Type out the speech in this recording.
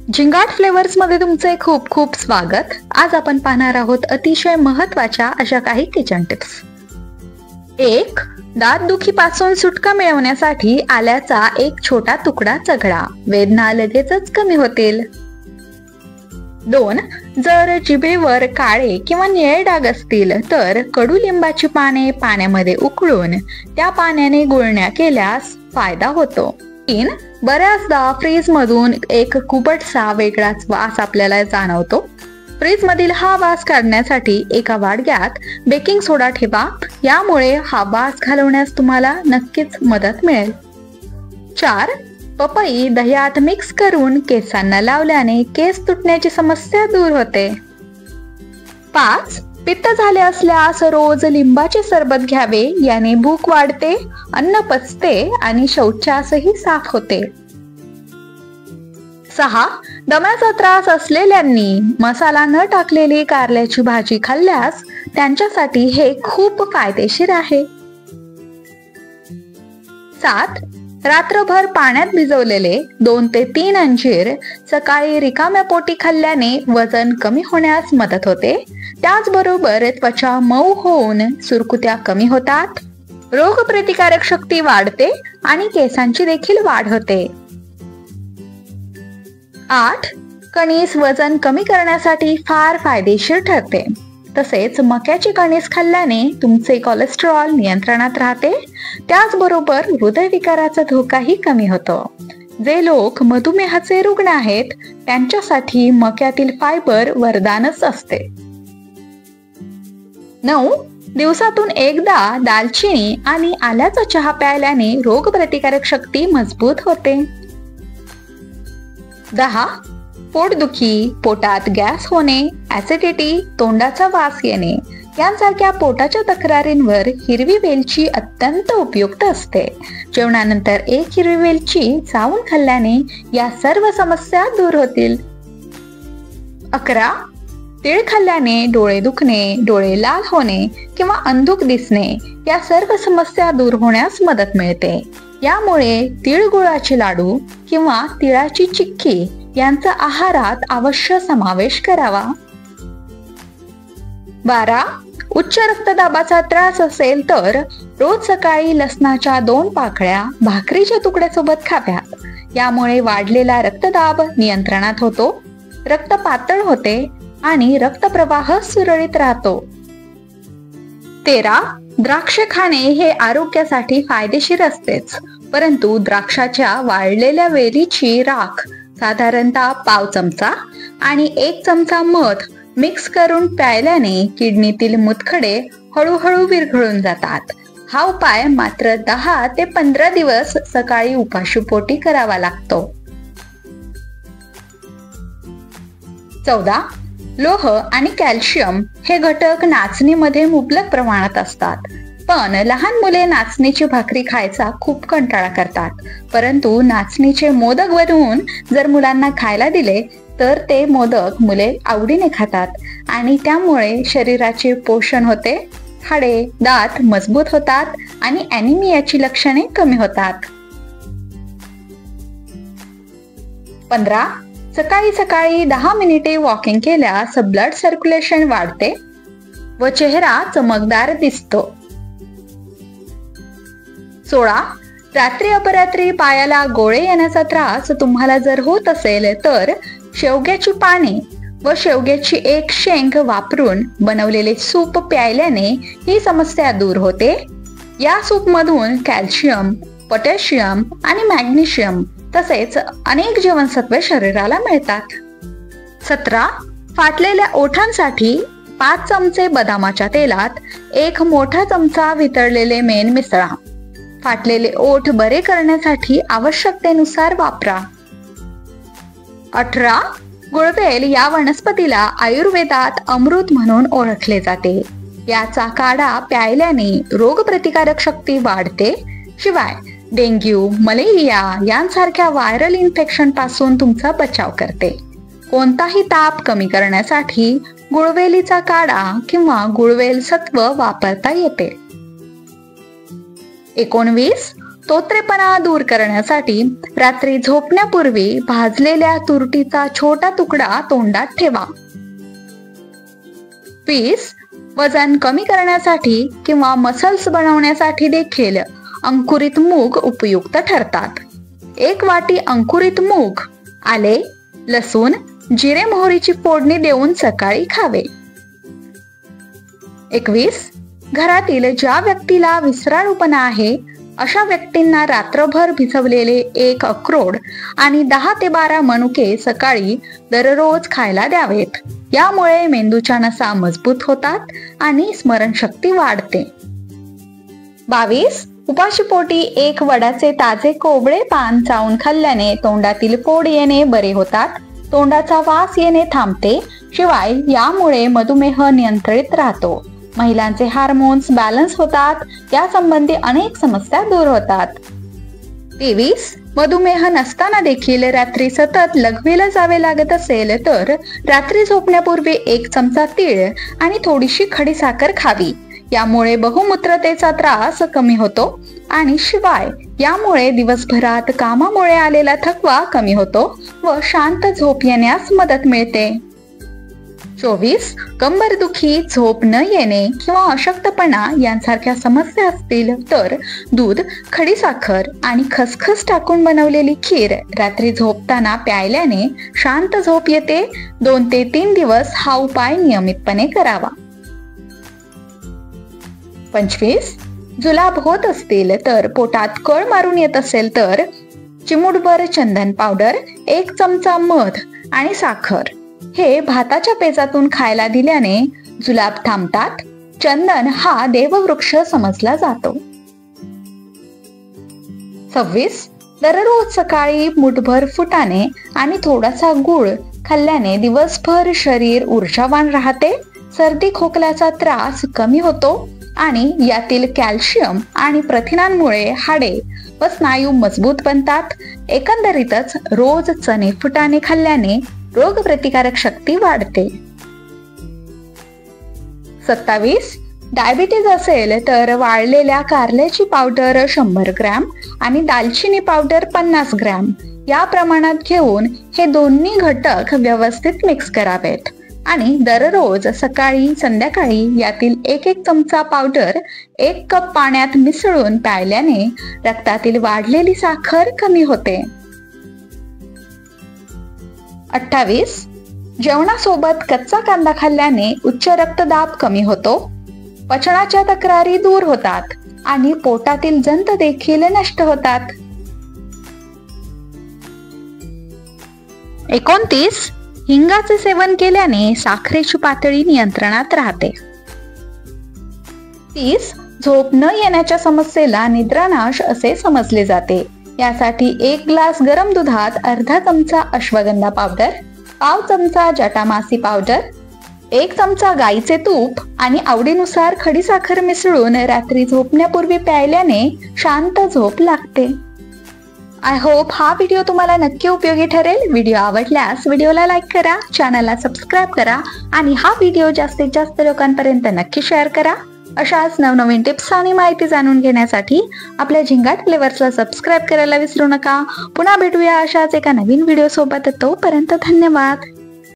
झिंगाट flavours मध्ये तुमचे खूप खूप स्वागत। आज आपण पाहणार आहोत अतिशय महत्त्वाच्या अशा काही किचन टिप्स। 1. दातदुखीपासून सुटका मिळवण्यासाठी आल्याचा एक छोटा तुकडा चघळा, वेदना लगेचच कमी होतील। 2. जर जिभेवर काळे किंवा निळे डाग असतील तर कडुलिंबाची पाने पाण्यामध्ये उकळून त्या पाण्याने गुळण्या केल्यास फायदा होतो। 3. बऱ्याचदा फ्रीज मधून एक कुबटसा वेगळाच वास आपल्याला जाणवतो। फ्रीज मधील हा वास काढण्यासाठी एका वाडग्यात बेकिंग सोडा ठेवा, यामुळे हा वास घालवण्यास तुम्हाला नक्कीच मदत मिळेल। 4. पपई दह्यात मिक्स करून केसांना लावल्याने केस तुटण्याची समस्या दूर होते। 5. पित्त झाले असल्यास रोज लिंबाचे सरबत घ्यावे, याने भूक वाढते, अन्न पचते आणि शौचासही साफ होते। 6. दम्याचा त्रास असलेल्यांनी मसाला न टाकलेली कारल्याची भाजी खाल्ल्यास त्यांच्यासाठी हे खूप फायदेशीर आहे। 7. रात्रभर पाण्यात भिजवलेले 2 ते 3 अंजीर सकाळी रिकाम्या पोटी खाल्ल्याने वजन कमी होण्यास मदत होते। त्याचबरोबर त्वचा मऊ होऊन सुरकुत्या कमी होतात, रोगप्रतिकारक शक्ती वाढते आणि केसांची देखील वाढ होते। 8. कणीस वजन कमी करण्यासाठी फार फायदेशीर ठरते। तसेच मक्याची कणीस खाल्ल्याने तुमचे कोलेस्टेरॉल नियंत्रणात राहते, त्याचबरोबर हृदयविकाराचा धोकाही कमी होतो। जे लोक मधुमेहाचे रुग्ण आहेत त्यांच्यासाठी मक्यातील फायबर वरदानच असते। 9. दिवसातून एकदा दालचिनी आणि आल्याचा चहा प्यायल्याने रोगप्रतिकारक शक्ती मजबूत होते। 10. पोटदुखी, पोटात गॅस होणे, ऍसिडिटी, तोंडाचा वास येणे यांसारख्या पोटाच्या तक्रारींवर हिरवी वेलची अत्यंत उपयुक्त असते। जेवणानंतर एक हिरवी वेलची चावून खाल्ल्याने या सर्व समस्या दूर होतील। 11. तीळ खाल्ल्याने डोळे दुखणे, डोळे लाल होणे किंवा अंधुक दिसणे या सर्व समस्या दूर होण्यास मदत मिळते। यामुळे तिळगुळाचे लाडू किंवा तिळाची चिक्की यांचा आहारात अवश्य समावेश करावा। 12. उच्च रक्तदाबाचा त्रास असेल तर रोज सकाळी लसणाच्या 2 पाकळ्या भाकरीच्या तुकड्यासोबत खाव्यात। यामुळे वाढलेला रक्तदाब नियंत्रणात होतो, रक्त पातळ होते आणि रक्तप्रवाह सुरळीत राहतो। 13. द्राक्ष खाणे हे आरोग्यासाठी फायदेशीर असतेच, परंतु द्राक्षाच्या वाळलेल्या वेलीची राख साधारणतः पाव चमचा आणि 1 चमचा मध मिक्स करून प्यायल्याने किडनीतील मुतखडे हळूहळू विरघळून जातात। हा उपाय मात्र 10 ते 15 दिवस सकाळी उपाशीपोटी करावा लागतो। 14. लोह आणि कॅल्शियम हे घटक नाचणीमध्ये मुबलक प्रमाणात असतात, पण लहान मुले नाचणीची भाकरी खायचा खूप कंटाळा करतात। परंतु नाचणीचे मोदक बनवून जर मुलांना खायला दिले तर ते मोदक मुले आवडीने खातात आणि त्यामुळे शरीराचे पोषण होते, हाडे दात मजबूत होतात आणि ॲनिमियाची लक्षणे कमी होतात। 15. सकाळी सकाळी 10 मिनिटे वॉकिंग केल्यास ब्लड सर्क्युलेशन वाढते व चेहरा चमकदार दिसतो। 16. रात्री अपरात्री पायाला गोळे येण्याचा त्रास तुम्हाला जर होत असेल तर शेवग्याची पाने व शेवग्याची एक शेंग वापरून बनवलेले सूप प्यायल्याने ही समस्या दूर होते। या सूप मधून कॅल्शियम, पोटॅशियम आणि मॅग्नेशियम तसेच अनेक जीवनसत्वे शरीराला मिळतात। 17. फाटलेल्या ओठांसाठी 5 चमचे बदामाच्या तेलात 1 मोठा चमचा वितळलेले मेण मिसळा। फाटलेले ओठ बरे करण्यासाठी आवश्यकतेनुसार वापरा। 18. गुळवेल या वनस्पतीला आयुर्वेदात अमृत म्हणून ओळखले जाते। याचा काढा प्यायल्याने रोगप्रतिकारक शक्ती वाढते, शिवाय डेंग्यू, मलेरिया यांसारख्या व्हायरल इन्फेक्शन पासून तुमचा बचाव करते। कोणताही ताप कमी करण्यासाठी गुळवेलीचा काढा किंवा गुळवेल सत्व वापरता येते। 19. तोत्रेपणा दूर करण्यासाठी रात्री झोपण्यापूर्वी भाजलेल्या तुरटीचा छोटा तुकडा तोंडात ठेवा. 20. वजन कमी करण्यासाठी किंवा मसल्स बनवण्यासाठी देखील अंकुरित मूग उपयुक्त ठरतात. 1 वाटी अंकुरित मूग आले, लसूण, जिरे मोहरीची फोडणी देऊन सकाळी खावे. 21. घरातील ज्या व्यक्तीला विसराळूपणा आहे अशा व्यक्तींना रात्रभर भिजवलेले 1 अक्रोड आणि 10 ते 12 मनुके सकाळी दररोज खायला द्यावेत. यामुळे मेंदूच्या नसा मजबूत होतात आणि स्मरणशक्ती वाढते. 22. उपाशीपोटी 1 वडाचे ताजे कोवळे पान चावून खाल्ल्याने तोंडातील फोड येणे बरे होतात, तोंडाचा वास येणे थांबते. शिवाय यामुळे मधुमेह नियंत्रित राहतो, महिलांचे हार्मोन्स बॅलन्स होतात, यासंबंधी अनेक समस्या दूर होतात. 23. मधुमेह नसताना देखील रात्री सतत लघवीला जावे लागत असेल तर रात्री झोपण्यापूर्वी 1 चमचा तीळ आणि थोडीशी खडीसाखर खावी. यामुळे बहुमूत्रतेचा त्रास कमी होतो आणि शिवाय यामुळे दिवसभरात कामामुळे आलेला थकवा कमी होतो व शांत झोप येण्यास मदत मिळते. 24. कंबरदुखी, झोप न येणे किंवा अशक्तपणा यांसारख्या समस्या असतील तर दूध, खडीसाखर आणि खसखस टाकून बनवलेली खीर रात्री झोपताना प्यायल्याने शांत झोप येते. 2 ते 3 दिवस हा उपाय नियमितपणे करावा. 25. जुलाब होत असतील तर पोटात कळ मारून येत असेल तर चिमूटभर चंदन पावडर, 1 चमचा मध आणि साखर हे भाताच्या पेजातून खायला दिल्याने जुलाब थांबतात. चंदन हा देववृक्ष समजला जातो. 26. दररोज सकाळी मुठभर फुटाणे आणि थोडासा गूळ खाल्ल्याने दिवसभर शरीर ऊर्जावान राहते, सर्दी खोकल्याचा त्रास कमी होतो आणि यातील कॅल्शियम आणि प्रथिनांमुळे हाडे व स्नायू मजबूत बनतात. एकंदरीतच रोज चणे फुटाणे खाल्ल्याने रोगप्रतिकारक शक्ती वाढते. 27. डायबिटीज असेल तर वाळलेल्या कारल्याची पावडर 100 ग्रॅम आणि दालचिनी पावडर 50 ग्रॅम या प्रमाणात घेऊन हे दोन्ही घटक व्यवस्थित मिक्स करावेत आणि दररोज सकाळी संध्याकाळी यातील 1 चमचा पावडर 1 कप पाण्यात मिसळून प्यायल्याने रक्तातील वाढलेली साखर कमी होते. 28. जेवणासोबत कच्चा कांदा खाल्ल्याने उच्च रक्तदाब कमी होतो, पचनाच्या तक्रारी दूर होतात आणि पोटातील जंत देखील नष्ट होतात. 29. हिंगाचे सेवन केल्याने साखरेची पातळी नियंत्रणात राहते. 30. झोप न येण्याच्या समस्येला निद्रानाश असे समजले जाते. यासाठी 1 ग्लास गरम दुधात अर्धा चमचा अश्वगंधा पावडर, पाव चमचा जटामासी पावडर, 1 चमचा गाईचे तूप आणि आवडीनुसार खडीसाखर मिसळून रात्री झोपण्यापूर्वी प्यायल्याने शांत झोप लागते. आय होप हा व्हिडिओ तुम्हाला नक्की उपयोगी ठरेल. व्हिडिओ आवडल्यास व्हिडिओला लाईक करा, चॅनलला सबस्क्राईब करा आणि हा व्हिडिओ जास्तीत जास्त लोकांपर्यंत नक्की शेअर करा. अशाच नवनवीन टिप्स आणि माहिती जाणून घेण्यासाठी आपल्या झिंगाट फ्लेवर्सला सबस्क्राईब करायला विसरू नका. पुन्हा भेटूया अशाच एका नवीन व्हिडिओ सोबत. तोपर्यंत धन्यवाद.